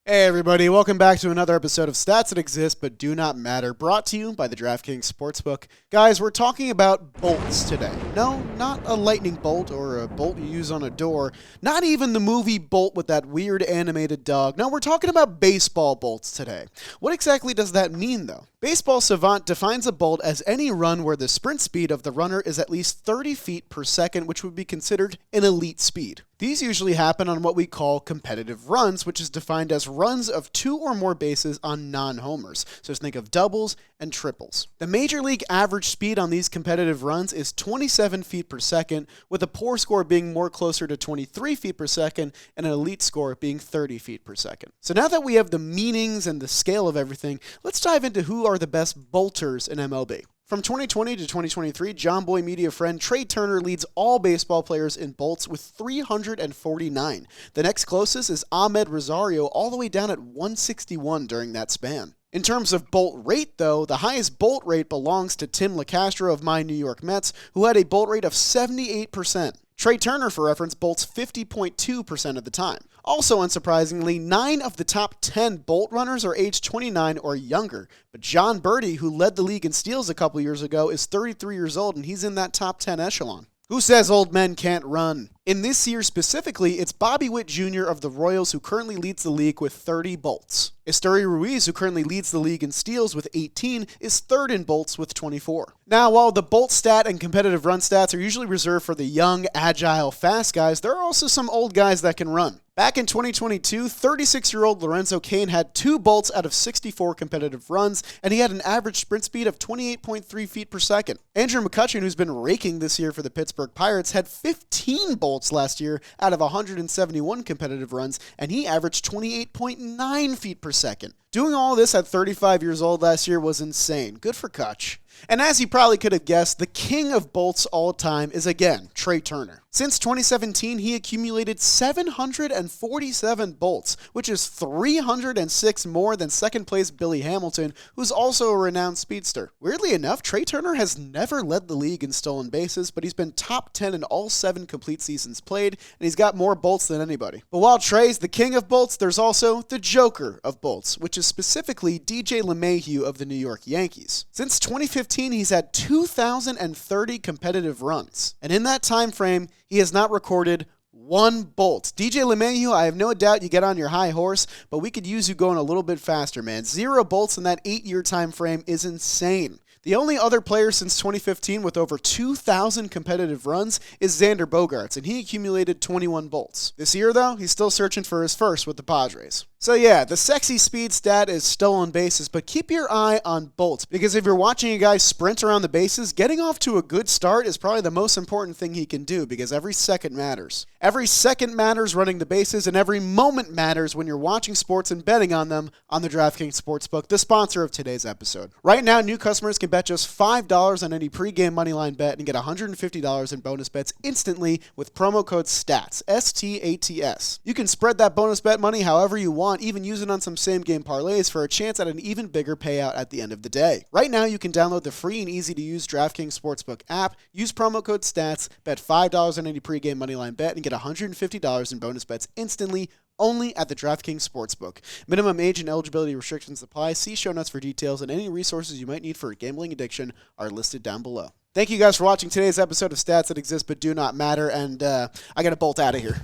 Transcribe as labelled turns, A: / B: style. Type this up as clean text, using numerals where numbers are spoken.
A: Hey everybody, welcome back to another episode of Stats That Exist But Do Not Matter, brought to you by the DraftKings Sportsbook. Guys, we're talking about bolts today. No, not a lightning bolt or a bolt you use on a door, not even the movie Bolt with that weird animated dog. No, we're talking about baseball bolts today. What exactly does that mean though? Baseball Savant defines a bolt as any run where the sprint speed of the runner is at least 30 feet per second, which would be considered an elite speed. These usually happen on what we call competitive runs, which is defined as runs of 2 or more bases on non-homers. So just think of doubles and triples. The major league average speed on these competitive runs is 27 feet per second, with a poor score being more closer to 23 feet per second and an elite score being 30 feet per second. So now that we have the meanings and the scale of everything, let's dive into who are the best bolters in MLB. From 2020 to 2023, John Boy media friend Trey Turner leads all baseball players in bolts with 349. The next closest is Ahmed Rosario, all the way down at 161 during that span. In terms of bolt rate, though, the highest bolt rate belongs to Tim LeCastro of my New York Mets, who had a bolt rate of 78%. Trey Turner, for reference, bolts 50.2% of the time. Also unsurprisingly, 9 of the top 10 bolt runners are age 29 or younger, but John Birdie, who led the league in steals a couple years ago, is 33 years old and he's in that top 10 echelon. Who says old men can't run? In this year specifically, it's Bobby Witt Jr. of the Royals who currently leads the league with 30 bolts. Esteury Ruiz, who currently leads the league in steals with 18, is third in bolts with 24. Now, while the bolt stat and competitive run stats are usually reserved for the young, agile, fast guys, there are also some old guys that can run. Back in 2022, 36-year-old Lorenzo Cain had 2 bolts out of 64 competitive runs, and he had an average sprint speed of 28.3 feet per second. Andrew McCutchen, who's been raking this year for the Pittsburgh Pirates, had 15 bolts last year out of 171 competitive runs, and he averaged 28.9 feet per second. Doing all this at 35 years old last year was insane. Good for Kutch. And as you probably could have guessed, the king of bolts all time is again Trey Turner. Since 2017, he accumulated 747 bolts, which is 306 more than second place Billy Hamilton, who's also a renowned speedster. Weirdly enough, Trey Turner has never led the league in stolen bases, but he's been top 10 in all 7 complete seasons played, and he's got more bolts than anybody. But while Trey's the king of bolts, there's also the joker of bolts, which is specifically DJ LeMahieu of the New York Yankees. Since 2015, he's had 2,030 competitive runs, and in that time frame, he has not recorded 1 bolt. DJ LeMahieu, I have no doubt you get on your high horse, but we could use you going a little bit faster, man. 0 bolts in that 8-year time frame is insane. The only other player since 2015 with over 2,000 competitive runs is Xander Bogaerts, and he accumulated 21 bolts. This year, though, he's still searching for his first with the Padres. So yeah, the sexy speed stat is stolen bases, but keep your eye on bolts, because if you're watching a guy sprint around the bases, getting off to a good start is probably the most important thing he can do, because every second matters. Every second matters running the bases, and every moment matters when you're watching sports and betting on them on the DraftKings Sportsbook, the sponsor of today's episode. Right now, new customers can bet just $5 on any pregame moneyline bet and get $150 in bonus bets instantly with promo code STATS, S-T-A-T-S. You can spread that bonus bet money however you want, even use it on some same-game parlays for a chance at an even bigger payout at the end of the day. Right now, you can download the free and easy-to-use DraftKings Sportsbook app, use promo code STATS, bet $5 on any pregame moneyline bet, and get $150 in bonus bets instantly only at the DraftKings Sportsbook. Minimum age and eligibility restrictions apply. See show notes for details, and any resources you might need for a gambling addiction are listed down below. Thank you guys for watching today's episode of Stats That Exist But Do Not Matter, and I got to bolt out of here.